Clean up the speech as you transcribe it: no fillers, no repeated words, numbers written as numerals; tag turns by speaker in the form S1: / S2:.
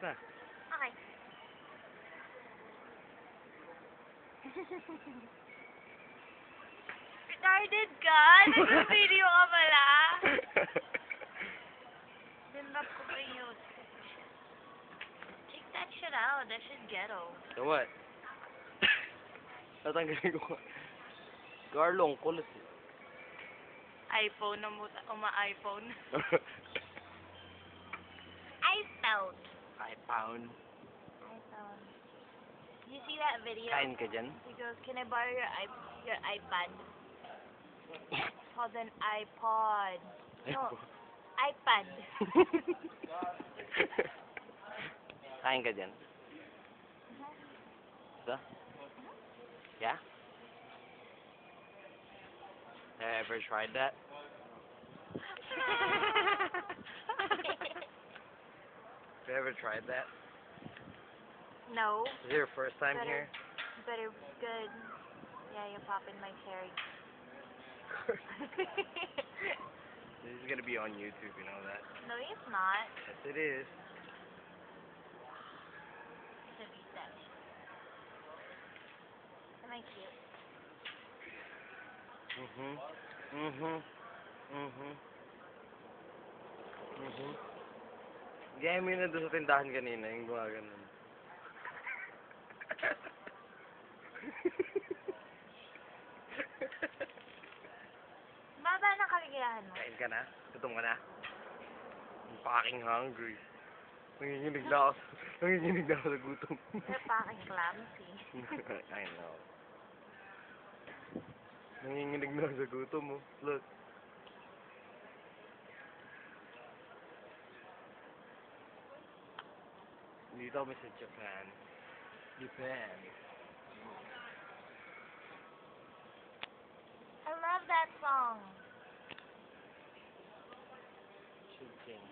S1: na.
S2: Okay. Retarded ka? Nag-video ka pala? Dinrap ko pa yun. Take that shit out. That shit ghetto.
S1: So what? Tatanggalin ko. Garlong, kulit.
S2: iPhone na uma-iPhone. iPhone.
S1: iPhone.
S2: iPhone. You see that video?
S1: Kain ka dyan?
S2: He goes, can I borrow your iPad? It's called an iPod. No, iPad.
S1: Kain ka dyan? Ito? Yeah? Have you ever tried that? Have you ever tried that?
S2: No.
S1: Is it your first time
S2: Better.
S1: here?
S2: But it was good. Yeah, you're popping my cherry.
S1: This is gonna be on YouTube, you know that?
S2: No, it's not.
S1: Yes, it is.
S2: It's a reset. Am I cute?
S1: Gaya mo yun na doon sa tindahan kanina, yung gumaganon.
S2: Baba ng kaligayahan mo.
S1: Kain ka na? Gutom ka na? I'm fucking hungry. Nanginginig na ako. Nanginginig na ako sa gutom.
S2: You're fucking clumsy.
S1: I know. Nanginginig na ako sa gutom mo. Look. Dito kami sa Japan. Japan.
S2: I love that song.
S1: Chicken.